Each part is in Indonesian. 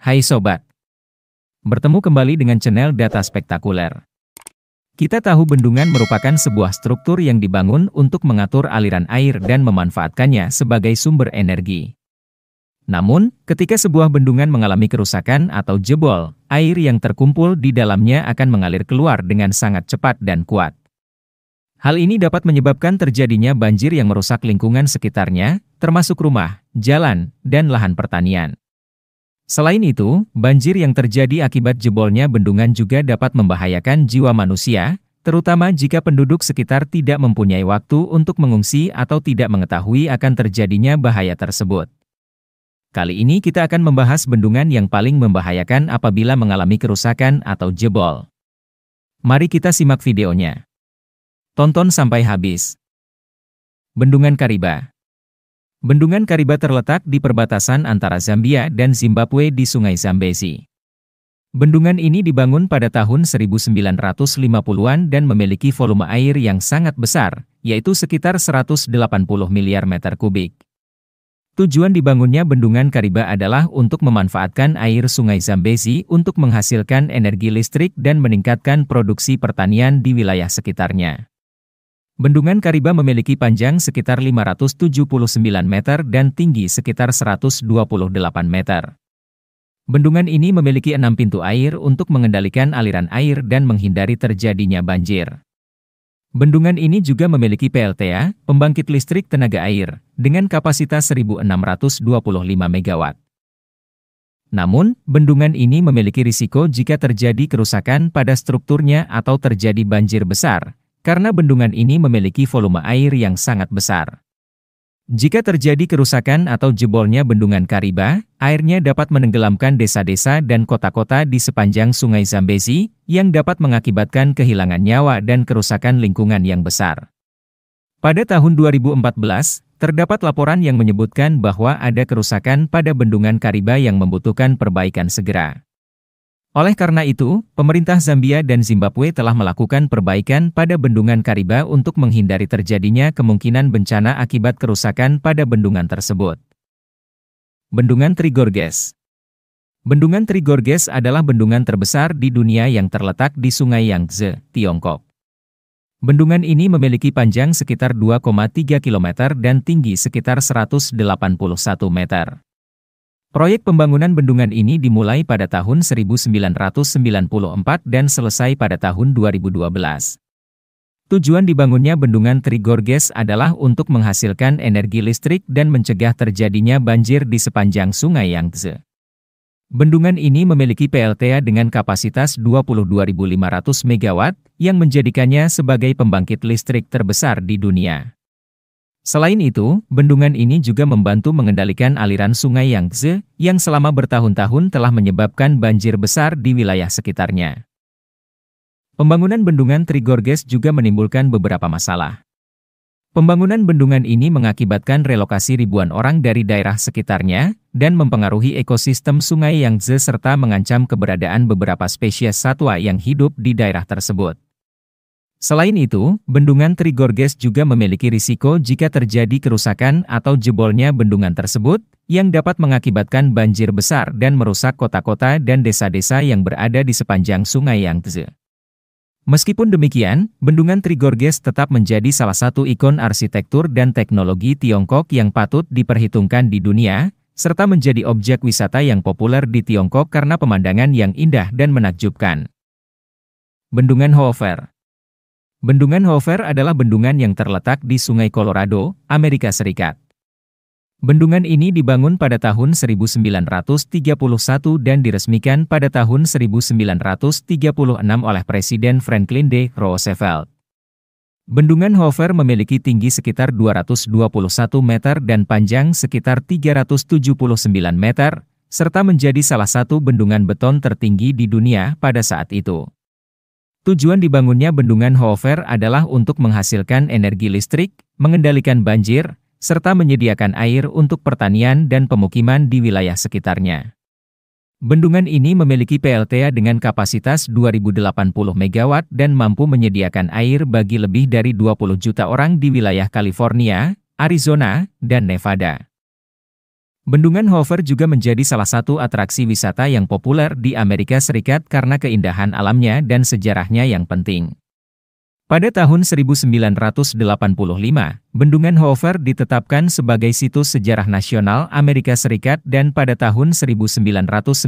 Hai Sobat, bertemu kembali dengan channel Data Spektakuler. Kita tahu bendungan merupakan sebuah struktur yang dibangun untuk mengatur aliran air dan memanfaatkannya sebagai sumber energi. Namun, ketika sebuah bendungan mengalami kerusakan atau jebol, air yang terkumpul di dalamnya akan mengalir keluar dengan sangat cepat dan kuat. Hal ini dapat menyebabkan terjadinya banjir yang merusak lingkungan sekitarnya, termasuk rumah, jalan, dan lahan pertanian. Selain itu, banjir yang terjadi akibat jebolnya bendungan juga dapat membahayakan jiwa manusia, terutama jika penduduk sekitar tidak mempunyai waktu untuk mengungsi atau tidak mengetahui akan terjadinya bahaya tersebut. Kali ini kita akan membahas bendungan yang paling membahayakan apabila mengalami kerusakan atau jebol. Mari kita simak videonya. Tonton sampai habis. Bendungan Kariba. Bendungan Kariba terletak di perbatasan antara Zambia dan Zimbabwe di Sungai Zambezi. Bendungan ini dibangun pada tahun 1950-an dan memiliki volume air yang sangat besar, yaitu sekitar 180 miliar meter kubik. Tujuan dibangunnya Bendungan Kariba adalah untuk memanfaatkan air Sungai Zambezi untuk menghasilkan energi listrik dan meningkatkan produksi pertanian di wilayah sekitarnya. Bendungan Kariba memiliki panjang sekitar 579 meter dan tinggi sekitar 128 meter. Bendungan ini memiliki 6 pintu air untuk mengendalikan aliran air dan menghindari terjadinya banjir. Bendungan ini juga memiliki PLTA, pembangkit listrik tenaga air, dengan kapasitas 1.625 MW. Namun, bendungan ini memiliki risiko jika terjadi kerusakan pada strukturnya atau terjadi banjir besar, karena bendungan ini memiliki volume air yang sangat besar. Jika terjadi kerusakan atau jebolnya Bendungan Kariba, airnya dapat menenggelamkan desa-desa dan kota-kota di sepanjang Sungai Zambezi, yang dapat mengakibatkan kehilangan nyawa dan kerusakan lingkungan yang besar. Pada tahun 2014, terdapat laporan yang menyebutkan bahwa ada kerusakan pada Bendungan Kariba yang membutuhkan perbaikan segera. Oleh karena itu, pemerintah Zambia dan Zimbabwe telah melakukan perbaikan pada Bendungan Kariba untuk menghindari terjadinya kemungkinan bencana akibat kerusakan pada bendungan tersebut. Bendungan Three Gorges. Bendungan Three Gorges adalah bendungan terbesar di dunia yang terletak di Sungai Yangtze, Tiongkok. Bendungan ini memiliki panjang sekitar 2,3 km dan tinggi sekitar 181 meter. Proyek pembangunan bendungan ini dimulai pada tahun 1994 dan selesai pada tahun 2012. Tujuan dibangunnya Bendungan Three Gorges adalah untuk menghasilkan energi listrik dan mencegah terjadinya banjir di sepanjang Sungai Yangtze. Bendungan ini memiliki PLTA dengan kapasitas 22.500 MW, yang menjadikannya sebagai pembangkit listrik terbesar di dunia. Selain itu, bendungan ini juga membantu mengendalikan aliran Sungai Yangtze, yang selama bertahun-tahun telah menyebabkan banjir besar di wilayah sekitarnya. Pembangunan Bendungan Three Gorges juga menimbulkan beberapa masalah. Pembangunan bendungan ini mengakibatkan relokasi ribuan orang dari daerah sekitarnya, dan mempengaruhi ekosistem Sungai Yangtze serta mengancam keberadaan beberapa spesies satwa yang hidup di daerah tersebut. Selain itu, Bendungan Three Gorges juga memiliki risiko jika terjadi kerusakan atau jebolnya bendungan tersebut, yang dapat mengakibatkan banjir besar dan merusak kota-kota dan desa-desa yang berada di sepanjang Sungai Yangtze. Meskipun demikian, Bendungan Three Gorges tetap menjadi salah satu ikon arsitektur dan teknologi Tiongkok yang patut diperhitungkan di dunia, serta menjadi objek wisata yang populer di Tiongkok karena pemandangan yang indah dan menakjubkan. Bendungan Hoover. Bendungan Hoover adalah bendungan yang terletak di Sungai Colorado, Amerika Serikat. Bendungan ini dibangun pada tahun 1931 dan diresmikan pada tahun 1936 oleh Presiden Franklin D. Roosevelt. Bendungan Hoover memiliki tinggi sekitar 221 meter dan panjang sekitar 379 meter, serta menjadi salah satu bendungan beton tertinggi di dunia pada saat itu. Tujuan dibangunnya Bendungan Hoover adalah untuk menghasilkan energi listrik, mengendalikan banjir, serta menyediakan air untuk pertanian dan pemukiman di wilayah sekitarnya. Bendungan ini memiliki PLTA dengan kapasitas 2.080 MW dan mampu menyediakan air bagi lebih dari 20 juta orang di wilayah California, Arizona, dan Nevada. Bendungan Hoover juga menjadi salah satu atraksi wisata yang populer di Amerika Serikat karena keindahan alamnya dan sejarahnya yang penting. Pada tahun 1985, Bendungan Hoover ditetapkan sebagai Situs Sejarah Nasional Amerika Serikat dan pada tahun 1994,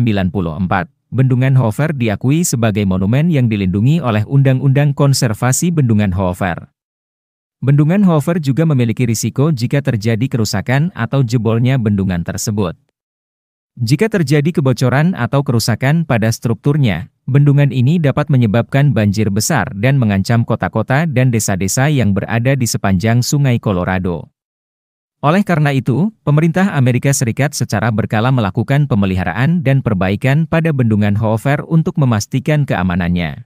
Bendungan Hoover diakui sebagai monumen yang dilindungi oleh Undang-Undang Konservasi Bendungan Hoover. Bendungan Hoover juga memiliki risiko jika terjadi kerusakan atau jebolnya bendungan tersebut. Jika terjadi kebocoran atau kerusakan pada strukturnya, bendungan ini dapat menyebabkan banjir besar dan mengancam kota-kota dan desa-desa yang berada di sepanjang Sungai Colorado. Oleh karena itu, pemerintah Amerika Serikat secara berkala melakukan pemeliharaan dan perbaikan pada Bendungan Hoover untuk memastikan keamanannya.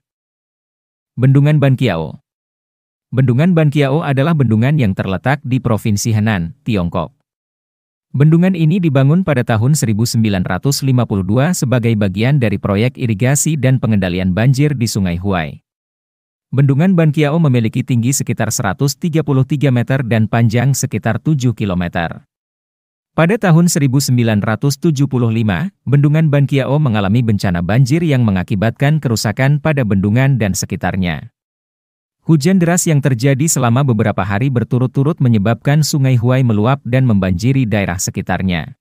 Bendungan Ban Kiao. Bendungan Ban Kiao adalah bendungan yang terletak di Provinsi Henan, Tiongkok. Bendungan ini dibangun pada tahun 1952 sebagai bagian dari proyek irigasi dan pengendalian banjir di Sungai Huai. Bendungan Ban Kiao memiliki tinggi sekitar 133 meter dan panjang sekitar 7 kilometer. Pada tahun 1975, Bendungan Ban Kiao mengalami bencana banjir yang mengakibatkan kerusakan pada bendungan dan sekitarnya. Hujan deras yang terjadi selama beberapa hari berturut-turut menyebabkan Sungai Huai meluap dan membanjiri daerah sekitarnya.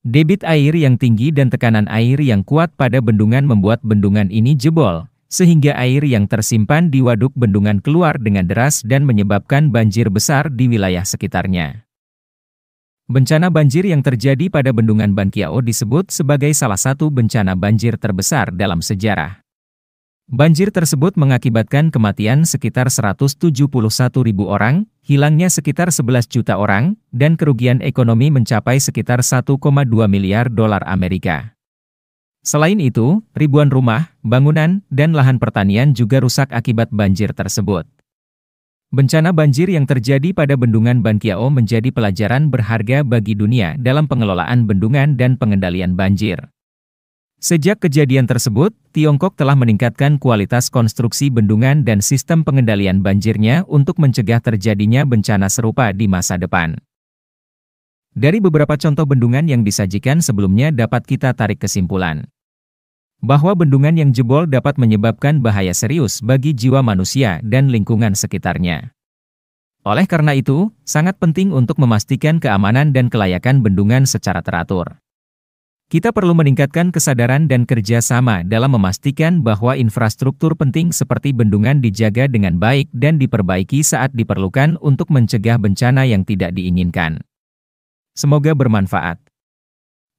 Debit air yang tinggi dan tekanan air yang kuat pada bendungan membuat bendungan ini jebol, sehingga air yang tersimpan di waduk bendungan keluar dengan deras dan menyebabkan banjir besar di wilayah sekitarnya. Bencana banjir yang terjadi pada Bendungan Ban Kiao disebut sebagai salah satu bencana banjir terbesar dalam sejarah. Banjir tersebut mengakibatkan kematian sekitar 171.000 orang, hilangnya sekitar 11 juta orang, dan kerugian ekonomi mencapai sekitar 1,2 miliar dolar Amerika. Selain itu, ribuan rumah, bangunan, dan lahan pertanian juga rusak akibat banjir tersebut. Bencana banjir yang terjadi pada Bendungan Ban Kiao menjadi pelajaran berharga bagi dunia dalam pengelolaan bendungan dan pengendalian banjir. Sejak kejadian tersebut, Tiongkok telah meningkatkan kualitas konstruksi bendungan dan sistem pengendalian banjirnya untuk mencegah terjadinya bencana serupa di masa depan. Dari beberapa contoh bendungan yang disajikan sebelumnya dapat kita tarik kesimpulan bahwa bendungan yang jebol dapat menyebabkan bahaya serius bagi jiwa manusia dan lingkungan sekitarnya. Oleh karena itu, sangat penting untuk memastikan keamanan dan kelayakan bendungan secara teratur. Kita perlu meningkatkan kesadaran dan kerja sama dalam memastikan bahwa infrastruktur penting seperti bendungan dijaga dengan baik dan diperbaiki saat diperlukan untuk mencegah bencana yang tidak diinginkan. Semoga bermanfaat.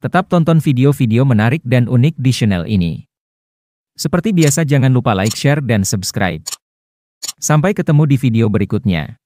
Tetap tonton video-video menarik dan unik di channel ini. Seperti biasa jangan lupa like, share, dan subscribe. Sampai ketemu di video berikutnya.